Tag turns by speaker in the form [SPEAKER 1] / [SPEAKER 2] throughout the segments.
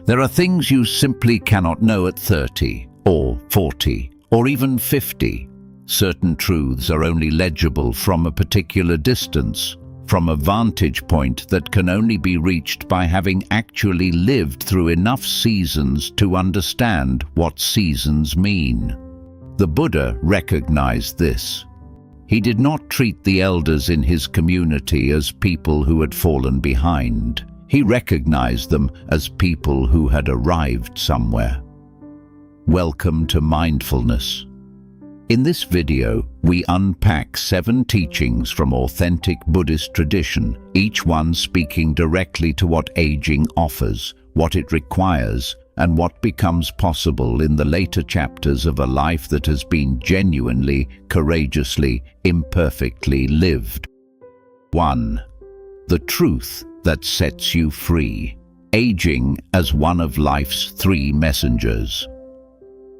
[SPEAKER 1] There are things you simply cannot know at 30, or 40, or even 50. Certain truths are only legible from a particular distance, from a vantage point that can only be reached by having actually lived through enough seasons to understand what seasons mean. The Buddha recognized this. He did not treat the elders in his community as people who had fallen behind. He recognized them as people who had arrived somewhere. Welcome to Mindfulness. In this video, we unpack 7 teachings from authentic Buddhist tradition, each one speaking directly to what aging offers, what it requires, and what becomes possible in the later chapters of a life that has been genuinely, courageously, imperfectly lived. 1. The truth that sets you free. Aging as one of life's 3 messengers.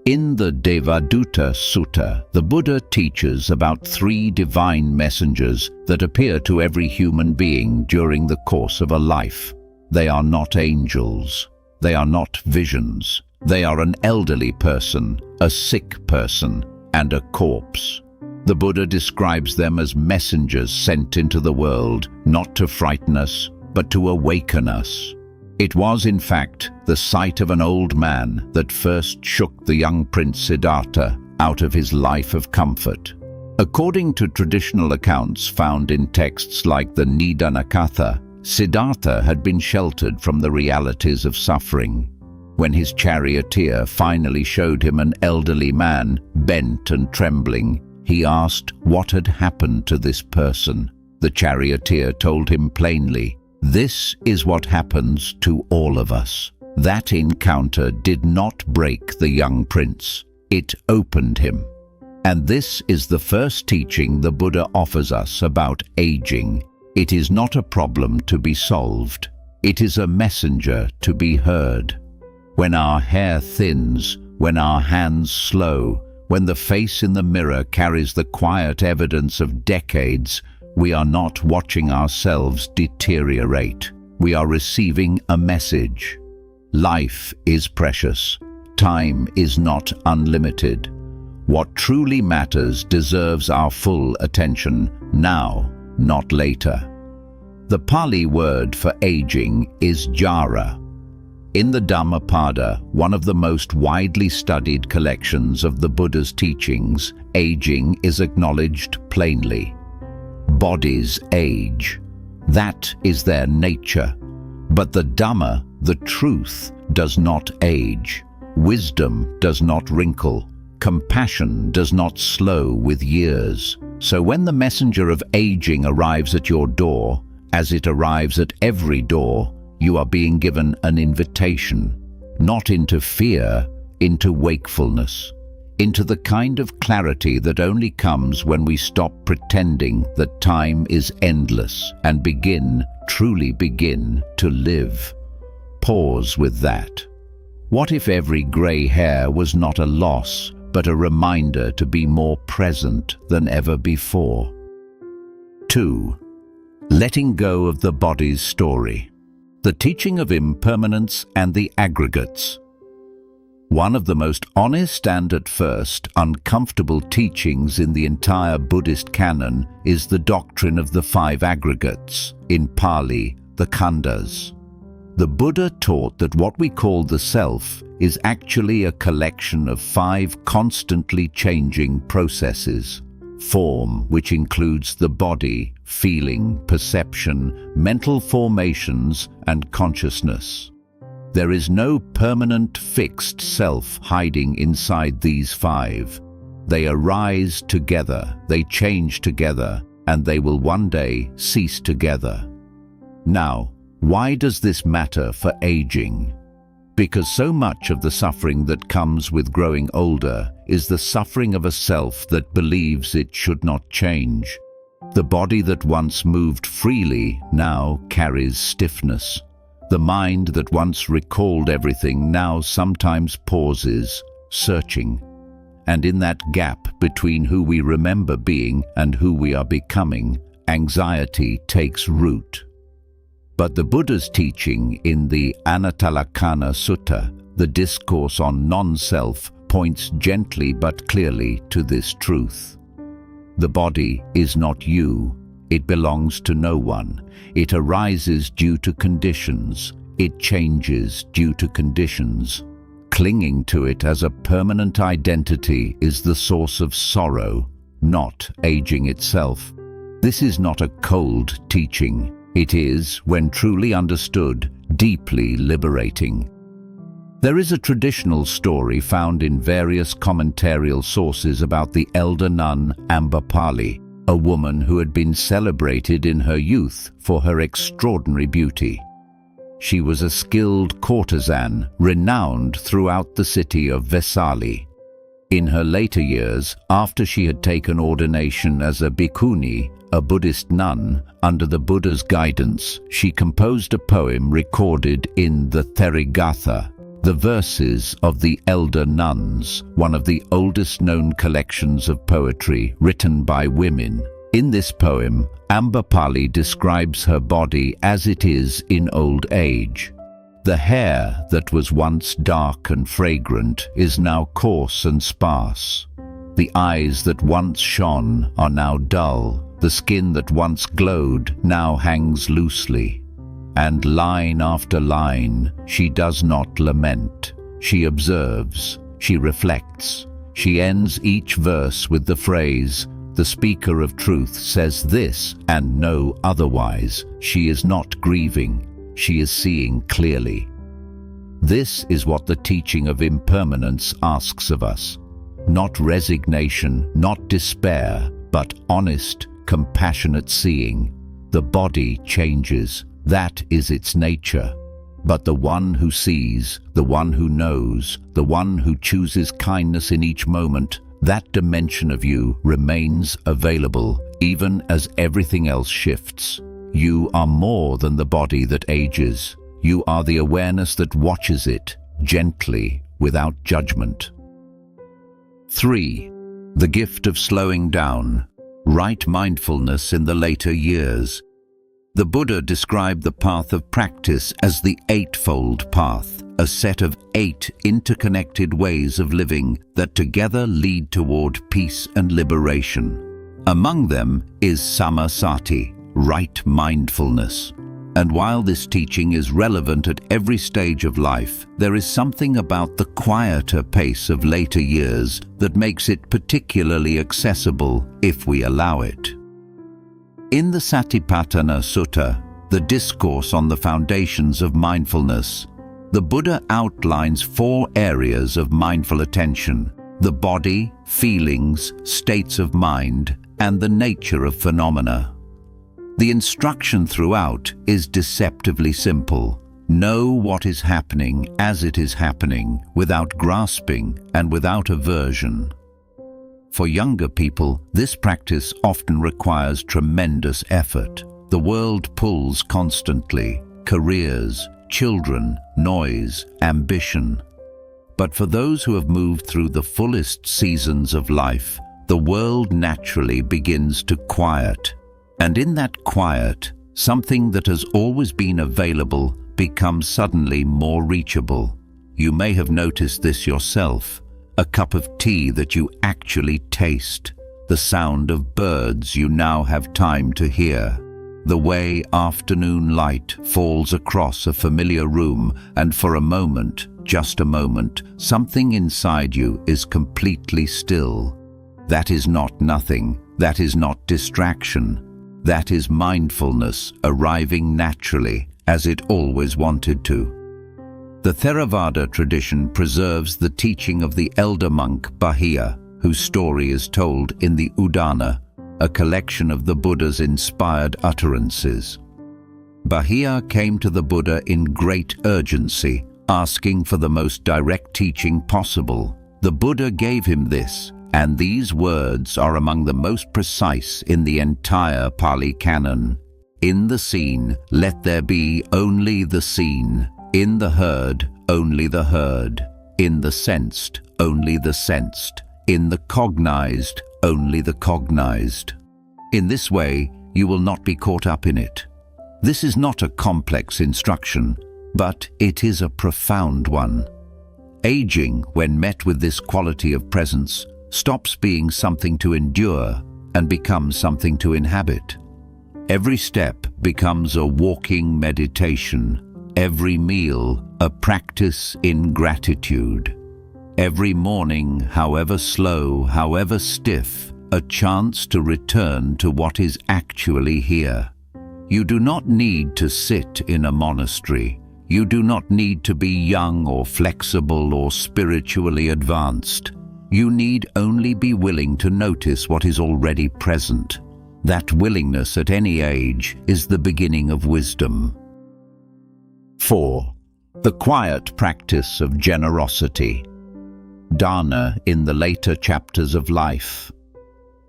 [SPEAKER 1] In the Devadatta Sutta, the Buddha teaches about 3 divine messengers that appear to every human being during the course of a life. They are not angels. They are not visions. They are an elderly person, a sick person, and a corpse. The Buddha describes them as messengers sent into the world, not to frighten us, but to awaken us. It was, in fact, the sight of an old man that first shook the young Prince Siddhartha out of his life of comfort. According to traditional accounts found in texts like the Nidana-katha, Siddhartha had been sheltered from the realities of suffering. When his charioteer finally showed him an elderly man, bent and trembling, he asked what had happened to this person. The charioteer told him plainly, "This is what happens to all of us." That encounter did not break the young prince. It opened him. And this is the first teaching the Buddha offers us about aging. It is not a problem to be solved. It is a messenger to be heard. When our hair thins, when our hands slow, when the face in the mirror carries the quiet evidence of decades, we are not watching ourselves deteriorate. We are receiving a message. Life is precious. Time is not unlimited. What truly matters deserves our full attention now, not later. The Pali word for aging is jara. In the Dhammapada, one of the most widely studied collections of the Buddha's teachings, aging is acknowledged plainly. Bodies age. That is their nature. But the Dhamma, the truth, does not age. Wisdom does not wrinkle. Compassion does not slow with years. So when the messenger of aging arrives at your door, as it arrives at every door, you are being given an invitation, not into fear, into wakefulness, into the kind of clarity that only comes when we stop pretending that time is endless and truly begin to live. Pause with that. What if every grey hair was not a loss, but a reminder to be more present than ever before? 2. Letting go of the body's story. The teaching of impermanence and the aggregates. One of the most honest and, at first, uncomfortable teachings in the entire Buddhist canon is the doctrine of the 5 aggregates, in Pali, the khandhas. The Buddha taught that what we call the self is actually a collection of 5 constantly changing processes. Form, which includes the body, feeling, perception, mental formations, and consciousness. There is no permanent fixed self hiding inside these 5. They arise together, they change together, and they will one day cease together. Now, why does this matter for aging? Because so much of the suffering that comes with growing older is the suffering of a self that believes it should not change. The body that once moved freely now carries stiffness. The mind that once recalled everything now sometimes pauses, searching. And in that gap between who we remember being and who we are becoming, anxiety takes root. But the Buddha's teaching in the Anattalakkhana Sutta, the discourse on non-self, points gently but clearly to this truth. The body is not you. It belongs to no one. It arises due to conditions. It changes due to conditions. Clinging to it as a permanent identity is the source of sorrow, not aging itself. This is not a cold teaching. It is, when truly understood, deeply liberating. There is a traditional story found in various commentarial sources about the elder nun Ambapali, a woman who had been celebrated in her youth for her extraordinary beauty. She was a skilled courtesan, renowned throughout the city of Vesali. In her later years, after she had taken ordination as a bhikkhuni, a Buddhist nun, under the Buddha's guidance, she composed a poem recorded in the Therigatha, the verses of the elder nuns, one of the oldest known collections of poetry written by women. In this poem, Ambapali describes her body as it is in old age. The hair that was once dark and fragrant is now coarse and sparse. The eyes that once shone are now dull. The skin that once glowed now hangs loosely. And line after line, she does not lament. She observes, she reflects. She ends each verse with the phrase, "The speaker of truth says this and no otherwise." She is not grieving, she is seeing clearly. This is what the teaching of impermanence asks of us. Not resignation, not despair, but honest, compassionate seeing. The body changes. That is its nature. But the one who sees, the one who knows, the one who chooses kindness in each moment, that dimension of you remains available, even as everything else shifts. You are more than the body that ages. You are the awareness that watches it, gently, without judgment. 3. The gift of slowing down. Right mindfulness in the later years. The Buddha described the path of practice as the Eightfold Path, a set of 8 interconnected ways of living that together lead toward peace and liberation. Among them is Samasati, right mindfulness. And while this teaching is relevant at every stage of life, there is something about the quieter pace of later years that makes it particularly accessible if we allow it. In the Satipatthana Sutta, the discourse on the foundations of mindfulness, the Buddha outlines 4 areas of mindful attention: the body, feelings, states of mind, and the nature of phenomena. The instruction throughout is deceptively simple. Know what is happening as it is happening, without grasping and without aversion. For younger people, this practice often requires tremendous effort. The world pulls constantly: careers, children, noise, ambition. But for those who have moved through the fullest seasons of life, the world naturally begins to quiet. And in that quiet, something that has always been available becomes suddenly more reachable. You may have noticed this yourself. A cup of tea that you actually taste. The sound of birds you now have time to hear. The way afternoon light falls across a familiar room, and for a moment, just a moment, something inside you is completely still. That is not nothing. That is not distraction. That is mindfulness arriving naturally, as it always wanted to. The Theravada tradition preserves the teaching of the elder monk Bahia, whose story is told in the Udana, a collection of the Buddha's inspired utterances. Bahia came to the Buddha in great urgency, asking for the most direct teaching possible. The Buddha gave him this, and these words are among the most precise in the entire Pali Canon. In the seen, let there be only the seen. In the heard, only the heard. In the sensed, only the sensed. In the cognized, only the cognized. In this way, you will not be caught up in it. This is not a complex instruction, but it is a profound one. Aging, when met with this quality of presence, stops being something to endure and becomes something to inhabit. Every step becomes a walking meditation, every meal a practice in gratitude. Every morning, however slow, however stiff, a chance to return to what is actually here. You do not need to sit in a monastery. You do not need to be young or flexible or spiritually advanced. You need only be willing to notice what is already present. That willingness at any age is the beginning of wisdom. 4. The quiet practice of generosity. Dana in the later chapters of life.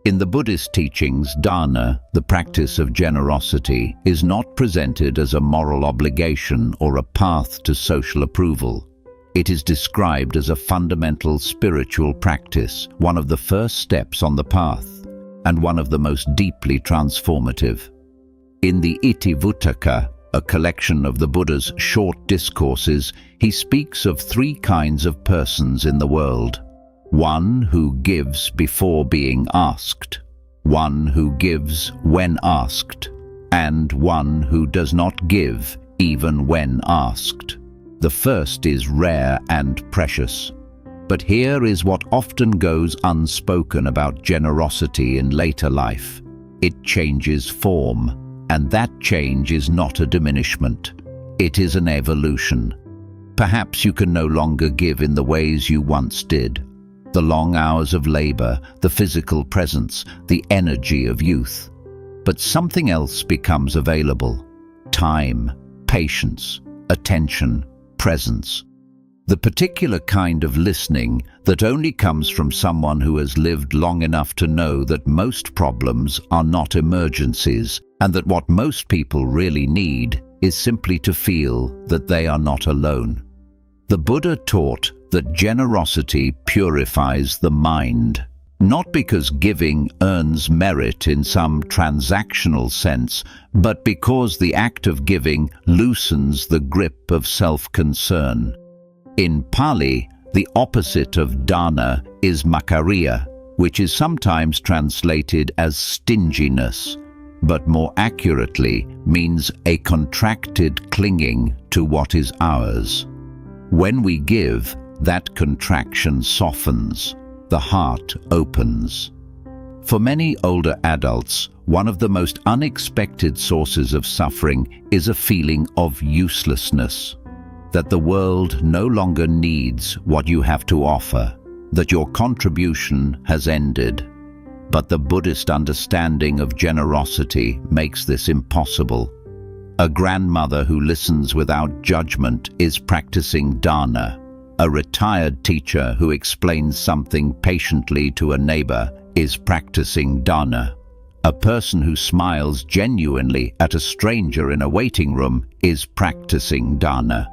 [SPEAKER 1] In the Buddhist teachings, dana, the practice of generosity, is not presented as a moral obligation or a path to social approval. It is described as a fundamental spiritual practice, one of the first steps on the path, and one of the most deeply transformative. In the Itivuttaka, a collection of the Buddha's short discourses, he speaks of 3 kinds of persons in the world. One who gives before being asked, one who gives when asked, and one who does not give even when asked. The first is rare and precious. But here is what often goes unspoken about generosity in later life. It changes form, and that change is not a diminishment. It is an evolution. Perhaps you can no longer give in the ways you once did. The long hours of labor, the physical presence, the energy of youth. But something else becomes available. Time, patience, attention, presence. The particular kind of listening that only comes from someone who has lived long enough to know that most problems are not emergencies, and that what most people really need is simply to feel that they are not alone. The Buddha taught that generosity purifies the mind, not because giving earns merit in some transactional sense, but because the act of giving loosens the grip of self-concern. In Pali, the opposite of dana is makariya, which is sometimes translated as stinginess, but more accurately means a contracted clinging to what is ours. When we give, that contraction softens, the heart opens. For many older adults, one of the most unexpected sources of suffering is a feeling of uselessness, that the world no longer needs what you have to offer, that your contribution has ended. But the Buddhist understanding of generosity makes this impossible. A grandmother who listens without judgment is practicing dana. A retired teacher who explains something patiently to a neighbor is practicing dana. A person who smiles genuinely at a stranger in a waiting room is practicing dana.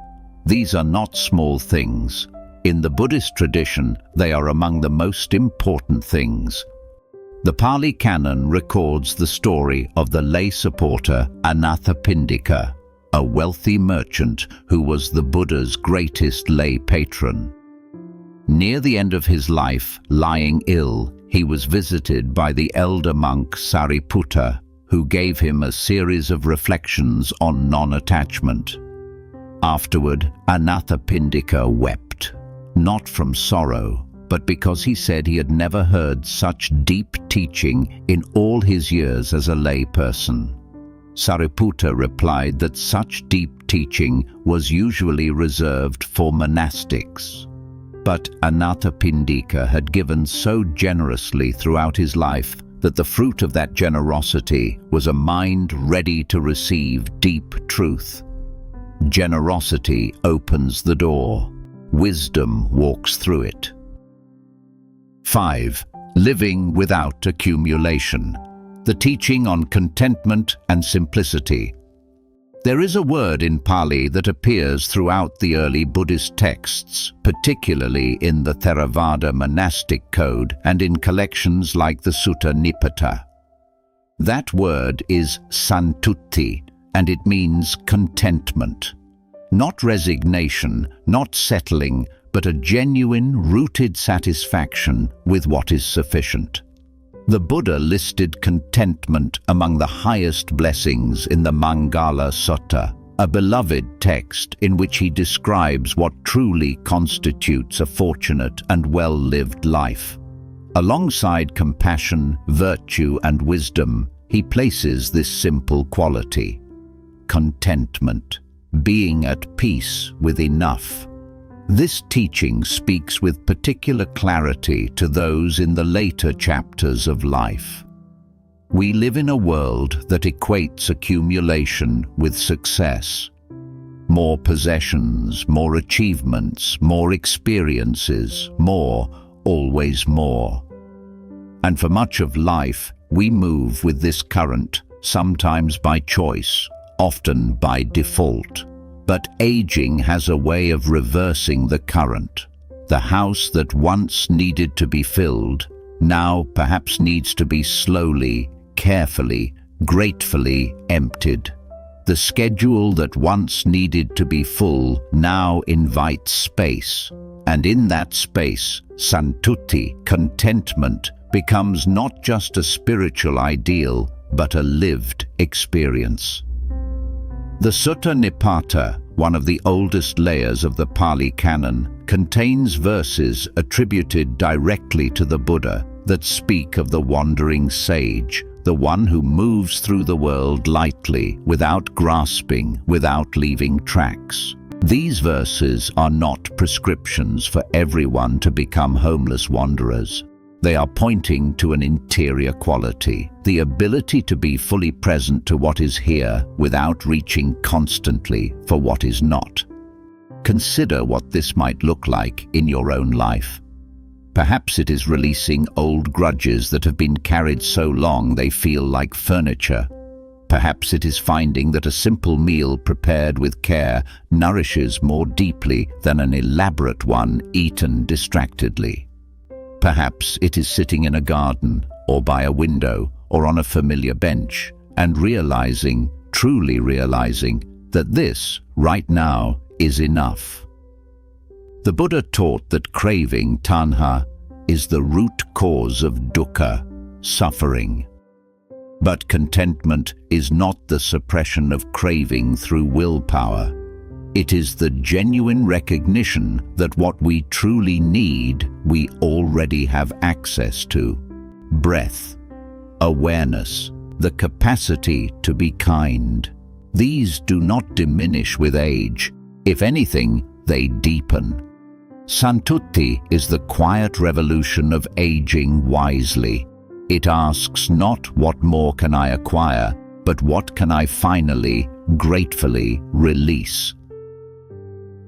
[SPEAKER 1] These are not small things. In the Buddhist tradition, they are among the most important things. The Pali Canon records the story of the lay supporter Anathapindika, a wealthy merchant who was the Buddha's greatest lay patron. Near the end of his life, lying ill, he was visited by the elder monk Sariputta, who gave him a series of reflections on non-attachment. Afterward, Anathapindika wept, not from sorrow, but because he said he had never heard such deep teaching in all his years as a lay person. Sariputta replied that such deep teaching was usually reserved for monastics. But Anathapindika had given so generously throughout his life that the fruit of that generosity was a mind ready to receive deep truth. Generosity opens the door. Wisdom walks through it. 5. Living without accumulation. The teaching on contentment and simplicity. There is a word in Pali that appears throughout the early Buddhist texts, particularly in the Theravada monastic code and in collections like the Sutta Nipata. That word is santutti, and it means contentment. Not resignation, not settling, but a genuine, rooted satisfaction with what is sufficient. The Buddha listed contentment among the highest blessings in the Mangala Sutta, a beloved text in which he describes what truly constitutes a fortunate and well-lived life. Alongside compassion, virtue, and wisdom, he places this simple quality: contentment, being at peace with enough. This teaching speaks with particular clarity to those in the later chapters of life. We live in a world that equates accumulation with success. More possessions, more achievements, more experiences, more, always more. And for much of life, we move with this current, sometimes by choice, often by default. But aging has a way of reversing the current. The house that once needed to be filled, now perhaps needs to be slowly, carefully, gratefully emptied. The schedule that once needed to be full now invites space. And in that space, santuti, contentment, becomes not just a spiritual ideal, but a lived experience. The Sutta Nipata, one of the oldest layers of the Pali Canon, contains verses attributed directly to the Buddha that speak of the wandering sage, the one who moves through the world lightly, without grasping, without leaving tracks. These verses are not prescriptions for everyone to become homeless wanderers. They are pointing to an interior quality, the ability to be fully present to what is here without reaching constantly for what is not. Consider what this might look like in your own life. Perhaps it is releasing old grudges that have been carried so long they feel like furniture. Perhaps it is finding that a simple meal prepared with care nourishes more deeply than an elaborate one eaten distractedly. Perhaps it is sitting in a garden, or by a window, or on a familiar bench, and realizing, truly realizing, that this, right now, is enough. The Buddha taught that craving, tanha, is the root cause of dukkha, suffering. But contentment is not the suppression of craving through willpower. It is the genuine recognition that what we truly need, we already have access to. Breath, awareness, the capacity to be kind. These do not diminish with age. If anything, they deepen. Santuti is the quiet revolution of aging wisely. It asks not what more can I acquire, but what can I finally, gratefully release.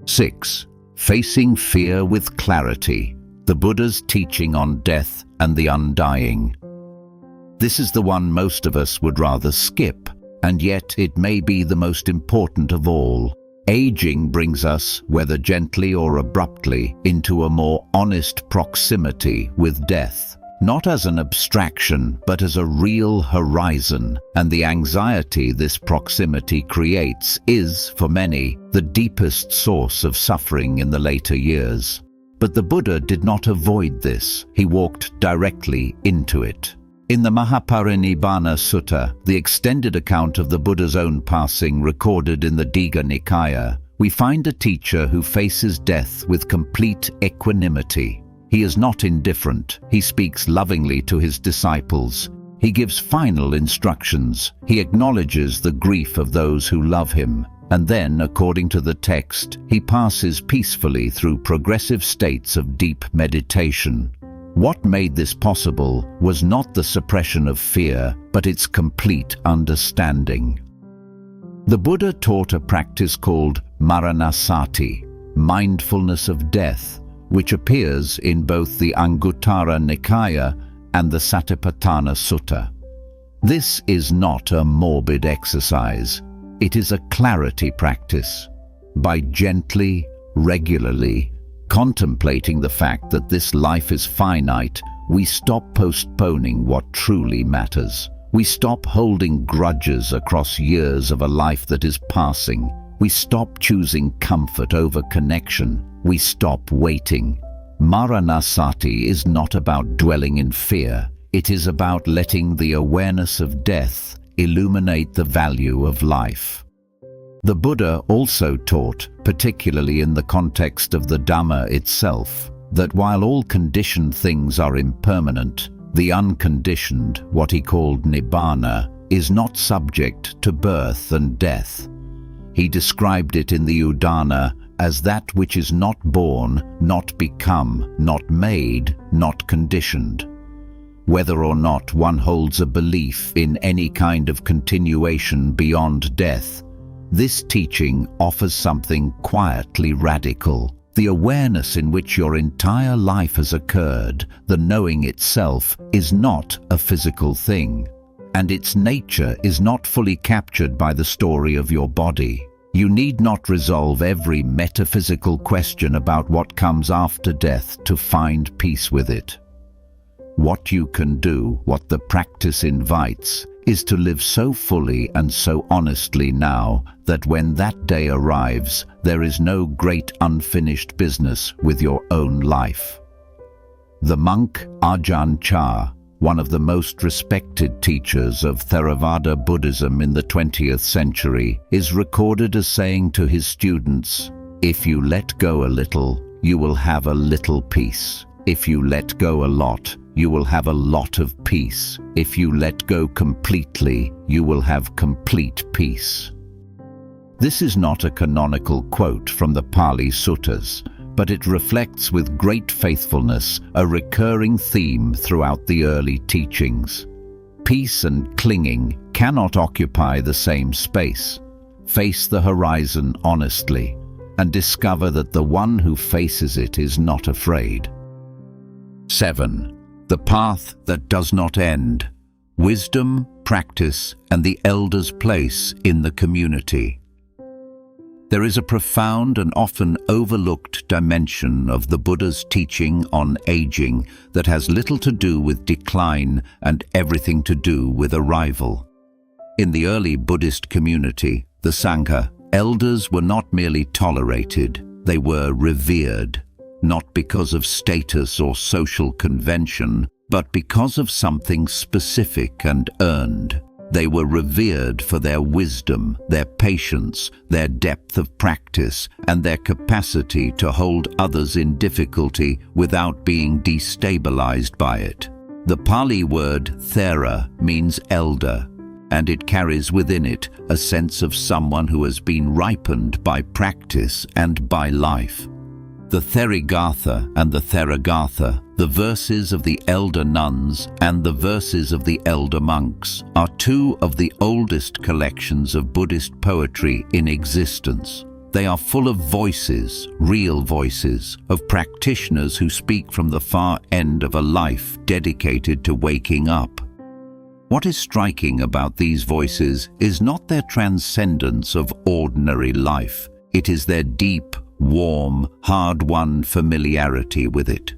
[SPEAKER 1] 6. Facing fear with clarity. The Buddha's teaching on death and the undying. This is the one most of us would rather skip, and yet it may be the most important of all. Aging brings us, whether gently or abruptly, into a more honest proximity with death. Not as an abstraction, but as a real horizon, and the anxiety this proximity creates is, for many, the deepest source of suffering in the later years. But the Buddha did not avoid this. He walked directly into it. In the Mahaparinibbana Sutta, the extended account of the Buddha's own passing recorded in the Digha Nikaya, we find a teacher who faces death with complete equanimity. He is not indifferent. He speaks lovingly to his disciples. He gives final instructions. He acknowledges the grief of those who love him. And then, according to the text, he passes peacefully through progressive states of deep meditation. What made this possible was not the suppression of fear, but its complete understanding. The Buddha taught a practice called maranasati, mindfulness of death, which appears in both the Anguttara Nikaya and the Satipatthana Sutta. This is not a morbid exercise. It is a clarity practice. By gently, regularly, contemplating the fact that this life is finite, we stop postponing what truly matters. We stop holding grudges across years of a life that is passing. We stop choosing comfort over connection. We stop waiting. Maranasati is not about dwelling in fear. It is about letting the awareness of death illuminate the value of life. The Buddha also taught, particularly in the context of the Dhamma itself, that while all conditioned things are impermanent, the unconditioned, what he called nibbana, is not subject to birth and death. He described it in the Udana as that which is not born, not become, not made, not conditioned. Whether or not one holds a belief in any kind of continuation beyond death, this teaching offers something quietly radical. The awareness in which your entire life has occurred, the knowing itself, is not a physical thing, and its nature is not fully captured by the story of your body. You need not resolve every metaphysical question about what comes after death to find peace with it. What you can do, what the practice invites, is to live so fully and so honestly now that when that day arrives, there is no great unfinished business with your own life. The monk Ajahn Chah, one of the most respected teachers of Theravada Buddhism in the 20th century, is recorded as saying to his students, "If you let go a little, you will have a little peace. If you let go a lot, you will have a lot of peace. If you let go completely, you will have complete peace." This is not a canonical quote from the Pali Suttas, but it reflects with great faithfulness a recurring theme throughout the early teachings. Peace and clinging cannot occupy the same space. Face the horizon honestly, and discover that the one who faces it is not afraid. 7. The path that does not end. Wisdom, practice, and the elder's place in the community. There is a profound and often overlooked dimension of the Buddha's teaching on aging that has little to do with decline and everything to do with arrival. In the early Buddhist community, the Sangha, elders were not merely tolerated, they were revered, not because of status or social convention, but because of something specific and earned. They were revered for their wisdom, their patience, their depth of practice, and their capacity to hold others in difficulty without being destabilized by it. The Pali word thera means elder, and it carries within it a sense of someone who has been ripened by practice and by life. The Therigatha and the Therigatha, the verses of the elder nuns and the verses of the elder monks, are two of the oldest collections of Buddhist poetry in existence. They are full of voices, real voices, of practitioners who speak from the far end of a life dedicated to waking up. What is striking about these voices is not their transcendence of ordinary life. It is their deep, warm, hard-won familiarity with it.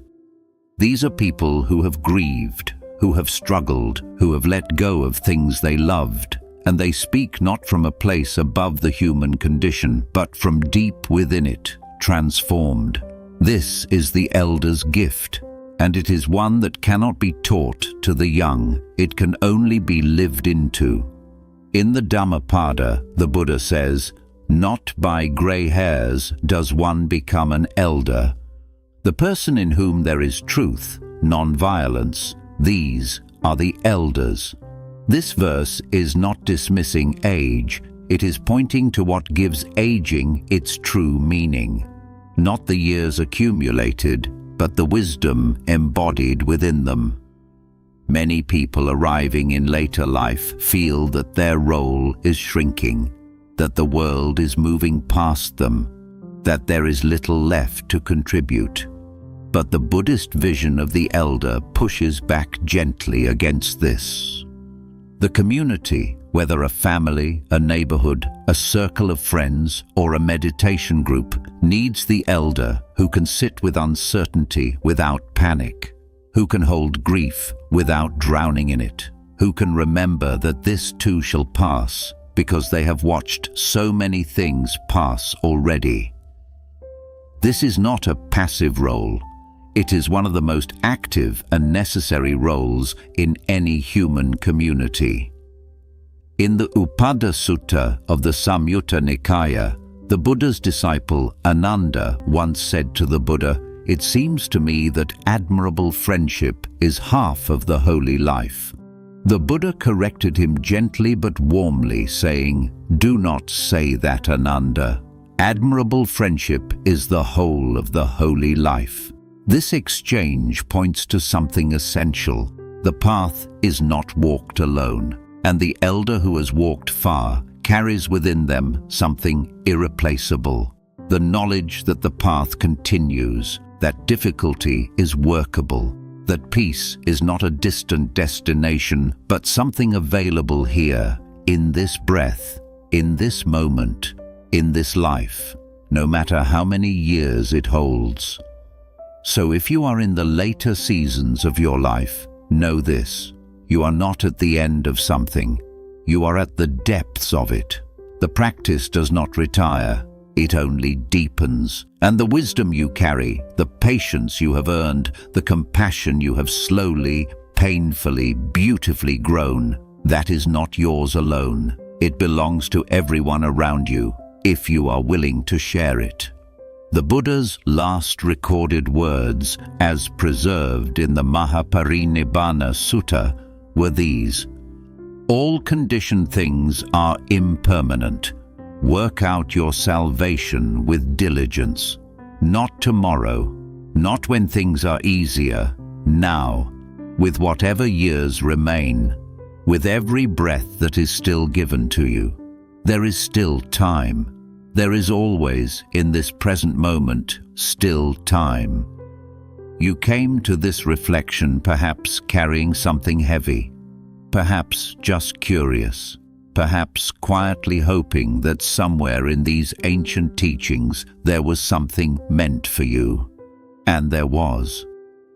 [SPEAKER 1] These are people who have grieved, who have struggled, who have let go of things they loved, and they speak not from a place above the human condition, but from deep within it, transformed. This is the elder's gift, and it is one that cannot be taught to the young. It can only be lived into. In the Dhammapada, the Buddha says, "Not by grey hairs does one become an elder. The person in whom there is truth, non-violence, these are the elders." This verse is not dismissing age, it is pointing to what gives aging its true meaning. Not the years accumulated, but the wisdom embodied within them. Many people arriving in later life feel that their role is shrinking, that the world is moving past them, that there is little left to contribute. But the Buddhist vision of the elder pushes back gently against this. The community, whether a family, a neighborhood, a circle of friends, or a meditation group, needs the elder who can sit with uncertainty without panic, who can hold grief without drowning in it, who can remember that this too shall pass, because they have watched so many things pass already. This is not a passive role. It is one of the most active and necessary roles in any human community. In the Upada Sutta of the Samyutta Nikaya, the Buddha's disciple Ananda once said to the Buddha, "It seems to me that admirable friendship is half of the holy life." The Buddha corrected him gently but warmly, saying, "Do not say that, Ananda. Admirable friendship is the whole of the holy life." This exchange points to something essential. The path is not walked alone, and the elder who has walked far carries within them something irreplaceable. The knowledge that the path continues, that difficulty is workable, that peace is not a distant destination, but something available here, in this breath, in this moment, in this life, no matter how many years it holds. So if you are in the later seasons of your life, know this: you are not at the end of something, you are at the depths of it. The practice does not retire, it only deepens. And the wisdom you carry, the patience you have earned, the compassion you have slowly, painfully, beautifully grown, that is not yours alone. It belongs to everyone around you, if you are willing to share it. The Buddha's last recorded words, as preserved in the Mahaparinibbana Sutta, were these: "All conditioned things are impermanent. Work out your salvation with diligence. Not tomorrow, not when things are easier, now, with whatever years remain, with every breath that is still given to you. There is still time. There is always, in this present moment, still time." You came to this reflection perhaps carrying something heavy, perhaps just curious, perhaps quietly hoping that somewhere in these ancient teachings there was something meant for you. And there was.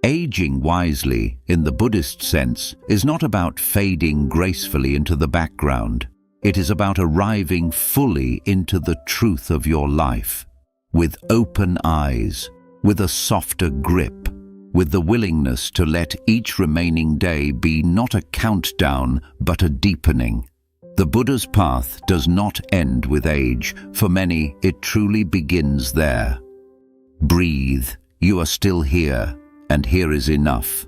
[SPEAKER 1] Aging wisely, in the Buddhist sense, is not about fading gracefully into the background. It is about arriving fully into the truth of your life, with open eyes, with a softer grip, with the willingness to let each remaining day be not a countdown, but a deepening. The Buddha's path does not end with age. For many, it truly begins there. Breathe. You are still here, and here is enough.